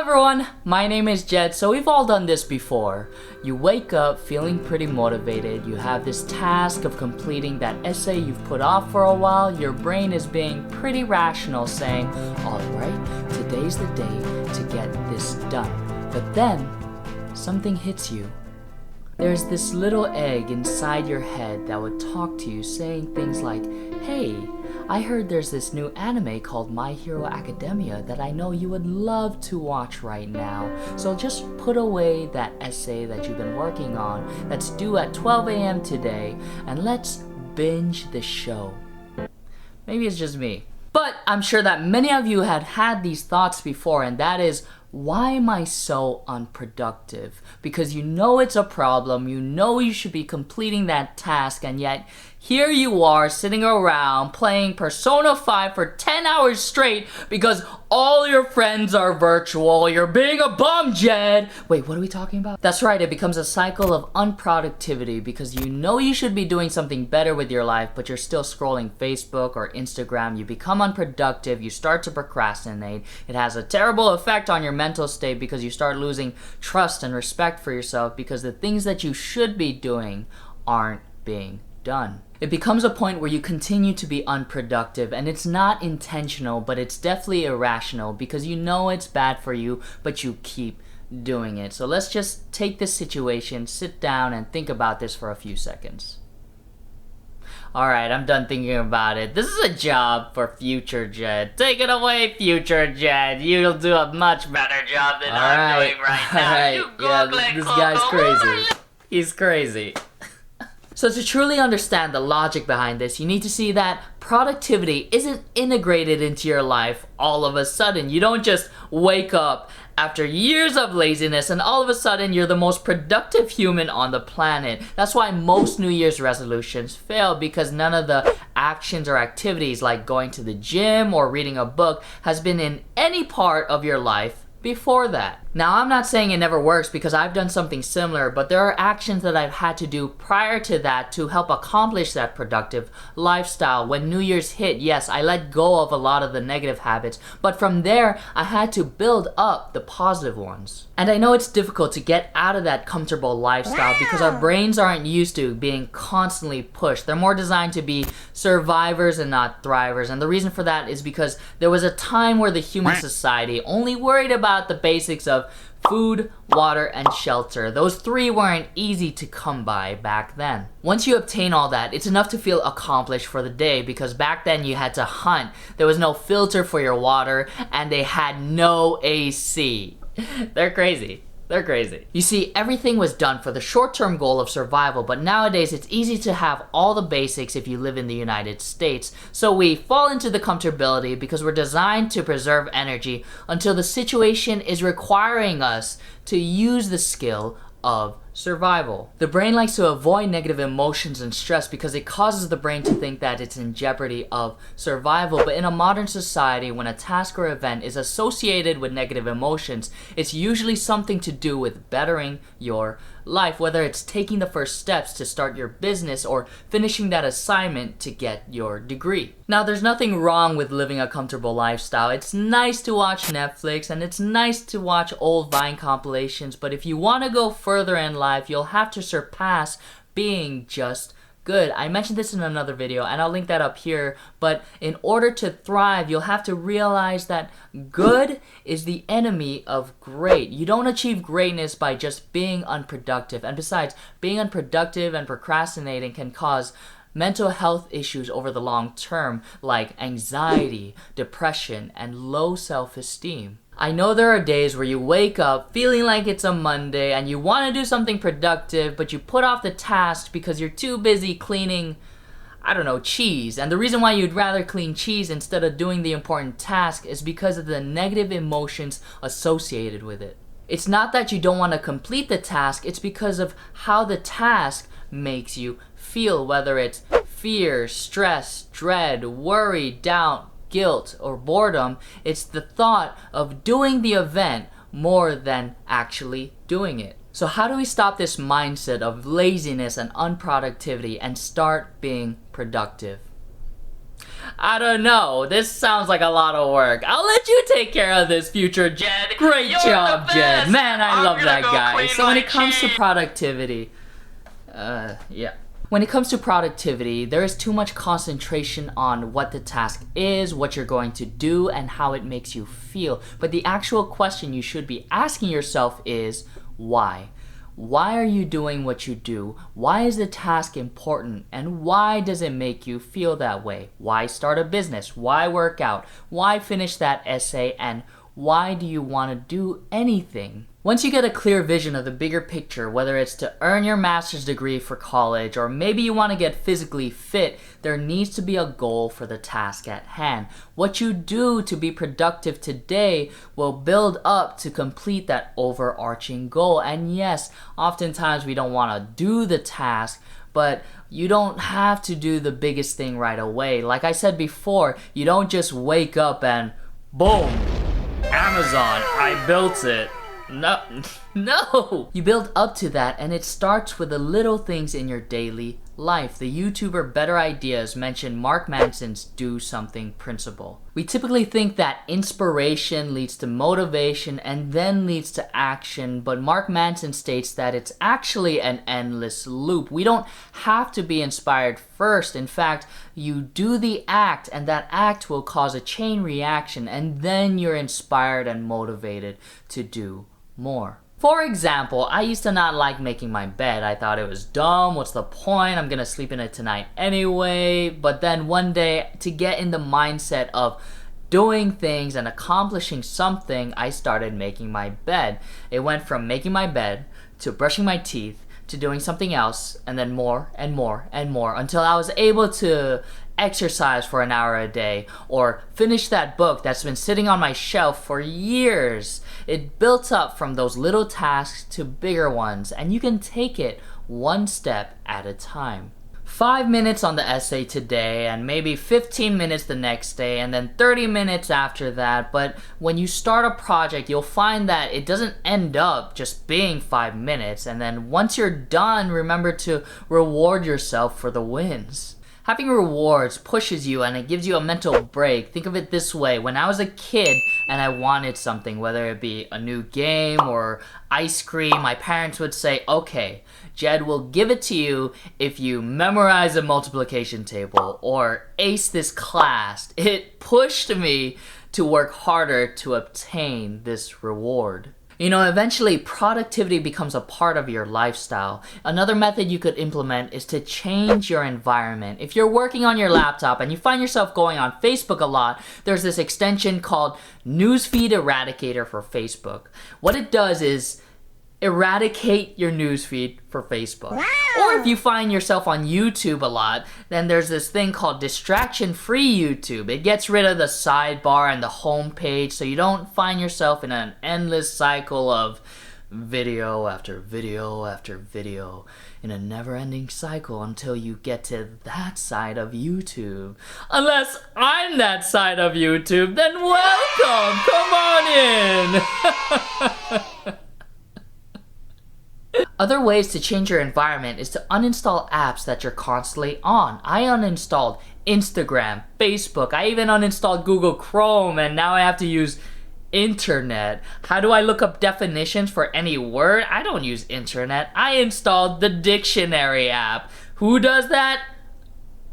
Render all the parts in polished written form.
everyone, my name is Jed. So we've all done this before. You wake up feeling pretty motivated. You have this task of completing that essay you've put off for a while. Your brain is being pretty rational, saying, alright, today's the day to get this done. But then, something hits you. There's this little egg inside your head that would talk to you, saying things like, hey, I heard there's this new anime called My Hero Academia that I know you would love to watch right now. So just put away that essay that you've been working on that's due at 12 a.m. today and let's binge the show. Maybe it's just me. But I'm sure that many of you had these thoughts before, and that is, why am I so unproductive? Because you know it's a problem, you know you should be completing that task, and yet here you are sitting around playing Persona 5 for 10 hours straight because all your friends are virtual. You're being a bum, Jed! Wait, what are we talking about? That's right, it becomes a cycle of unproductivity because you know you should be doing something better with your life, but you're still scrolling Facebook or Instagram. You become unproductive, you start to procrastinate. It has a terrible effect on your mental state because you start losing trust and respect for yourself because the things that you should be doing aren't being done. It becomes a point where you continue to be unproductive, and it's not intentional, but it's definitely irrational because you know it's bad for you, but you keep doing it. So let's just take this situation, sit down, and think about this for a few seconds. Alright, I'm done thinking about it. This is a job for future Jed. Take it away, future Jed. You'll do a much better job than I'm doing right now. Alright, this guy's crazy. He's crazy. So to truly understand the logic behind this, you need to see that productivity isn't integrated into your life all of a sudden. You don't just wake up after years of laziness and all of a sudden you're the most productive human on the planet. That's why most New Year's resolutions fail, because none of the actions or activities like going to the gym or reading a book has been in any part of your life before that. Now, I'm not saying it never works because I've done something similar, but there are actions that I've had to do prior to that to help accomplish that productive lifestyle. When New Year's hit, yes, I let go of a lot of the negative habits, but from there, I had to build up the positive ones. And I know it's difficult to get out of that comfortable lifestyle because our brains aren't used to being constantly pushed. They're more designed to be survivors and not thrivers. And the reason for that is because there was a time where the human society only worried about the basics of food, water, and shelter. Those three weren't easy to come by back then. Once you obtain all that, it's enough to feel accomplished for the day because back then you had to hunt. There was no filter for your water and they had no AC. They're crazy. They're crazy. You see, everything was done for the short-term goal of survival, but nowadays it's easy to have all the basics if you live in the United States. So we fall into the comfortability because we're designed to preserve energy until the situation is requiring us to use the skill of survival. The brain likes to avoid negative emotions and stress because it causes the brain to think that it's in jeopardy of survival. But in a modern society, when a task or event is associated with negative emotions, it's usually something to do with bettering your life, whether it's taking the first steps to start your business or finishing that assignment to get your degree. Now, there's nothing wrong with living a comfortable lifestyle. It's nice to watch Netflix and it's nice to watch old Vine compilations, but if you want to go further in life, you'll have to surpass being just good. I mentioned this in another video and I'll link that up here, but in order to thrive, you'll have to realize that good is the enemy of great. You don't achieve greatness by just being unproductive. And besides, being unproductive and procrastinating can cause mental health issues over the long term, like anxiety, depression, and low self-esteem. I know there are days where you wake up feeling like it's a Monday and you want to do something productive, but you put off the task because you're too busy cleaning, I don't know, cheese. And the reason why you'd rather clean cheese instead of doing the important task is because of the negative emotions associated with it. It's not that you don't want to complete the task, it's because of how the task makes you feel, whether it's fear, stress, dread, worry, doubt, guilt, or boredom. It's the thought of doing the event more than actually doing it. So how do we stop this mindset of laziness and unproductivity and start being productive? I don't know. This sounds like a lot of work. I'll let you take care of this, future Jed. Great job, Jed. Man, I love that guy. So when it comes to productivity, yeah. When it comes to productivity, there is too much concentration on what the task is, what you're going to do, and how it makes you feel. But the actual question you should be asking yourself is, why? Why are you doing what you do? Why is the task important? And why does it make you feel that way? Why start a business? Why work out? Why finish that essay? And why do you want to do anything? Once you get a clear vision of the bigger picture, whether it's to earn your master's degree for college or maybe you want to get physically fit, there needs to be a goal for the task at hand. What you do to be productive today will build up to complete that overarching goal. And yes, oftentimes we don't want to do the task, but you don't have to do the biggest thing right away. Like I said before, you don't just wake up and boom, Amazon, I built it. No! You build up to that, and it starts with the little things in your daily life. The YouTuber Better Ideas mentioned Mark Manson's do something principle. We typically think that inspiration leads to motivation and then leads to action, but Mark Manson states that it's actually an endless loop. We don't have to be inspired first. In fact, you do the act, and that act will cause a chain reaction, and then you're inspired and motivated to do more. For example, I used to not like making my bed. I thought it was dumb. What's the point? I'm gonna sleep in it tonight anyway. But then one day, to get in the mindset of doing things and accomplishing something, I started making my bed. It went from making my bed to brushing my teeth to doing something else, and then more and more and more until I was able to exercise for an hour a day or finish that book that's been sitting on my shelf for years. It built up from those little tasks to bigger ones, and you can take it one step at a time. 5 minutes on the essay today, and maybe 15 minutes the next day, and then 30 minutes after that. But when you start a project, you'll find that it doesn't end up just being 5 minutes. And then once you're done, remember to reward yourself for the wins. Having rewards pushes you and it gives you a mental break. Think of it this way. When I was a kid and I wanted something, whether it be a new game or ice cream, my parents would say, okay, Jed will give it to you if you memorize a multiplication table or ace this class. It pushed me to work harder to obtain this reward. You know, eventually productivity becomes a part of your lifestyle. Another method you could implement is to change your environment. If you're working on your laptop and you find yourself going on Facebook a lot, there's this extension called Newsfeed Eradicator for Facebook. What it does is eradicate your newsfeed for Facebook. Or if you find yourself on YouTube a lot, then there's this thing called distraction-free YouTube. It gets rid of the sidebar and the home page so you don't find yourself in an endless cycle of video after video after video in a never-ending cycle until you get to that side of YouTube. Unless I'm that side of YouTube, then welcome! Come on in! Other ways to change your environment is to uninstall apps that you're constantly on. I uninstalled Instagram, Facebook, I even uninstalled Google Chrome, and now I have to use internet. How do I look up definitions for any word? I don't use internet. I installed the dictionary app. Who does that?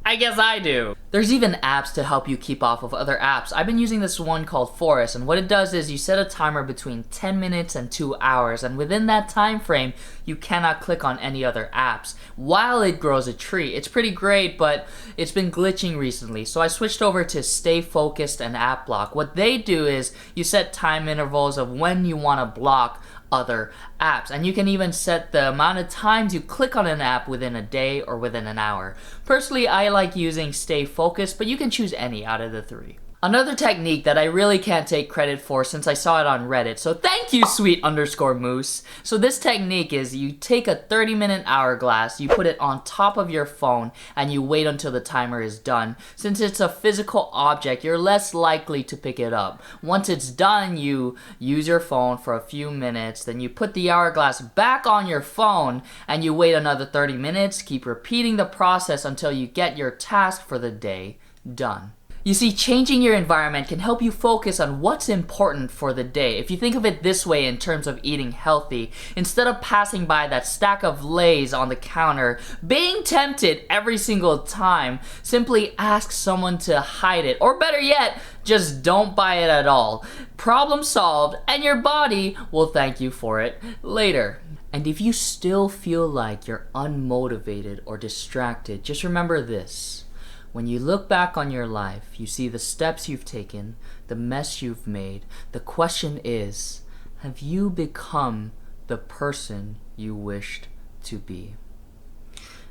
I guess I do. There's even apps to help you keep off of other apps. I've been using this one called Forest, and what it does is you set a timer between 10 minutes and 2 hours, and within that time frame, you cannot click on any other apps while it grows a tree. It's pretty great, but it's been glitching recently, so I switched over to Stay Focused and App Block. What they do is you set time intervals of when you want to block other apps, and you can even set the amount of times you click on an app within a day or within an hour. Personally, I like using Stay Focused, but you can choose any out of the three. Another technique that I really can't take credit for since I saw it on Reddit, so thank you, sweet_moose. So this technique is you take a 30-minute hourglass, you put it on top of your phone, and you wait until the timer is done. Since it's a physical object, you're less likely to pick it up. Once it's done, you use your phone for a few minutes, then you put the hourglass back on your phone, and you wait another 30 minutes, keep repeating the process until you get your task for the day done. You see, changing your environment can help you focus on what's important for the day. If you think of it this way in terms of eating healthy, instead of passing by that stack of Lay's on the counter, being tempted every single time, simply ask someone to hide it. Or better yet, just don't buy it at all. Problem solved, and your body will thank you for it later. And if you still feel like you're unmotivated or distracted, just remember this. When you look back on your life, you see the steps you've taken, the mess you've made. The question is, have you become the person you wished to be?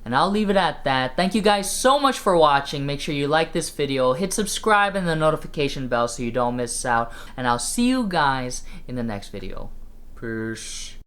And I'll leave it at that. Thank you guys so much for watching. Make sure you like this video, hit subscribe and the notification bell so you don't miss out. And I'll see you guys in the next video. Peace.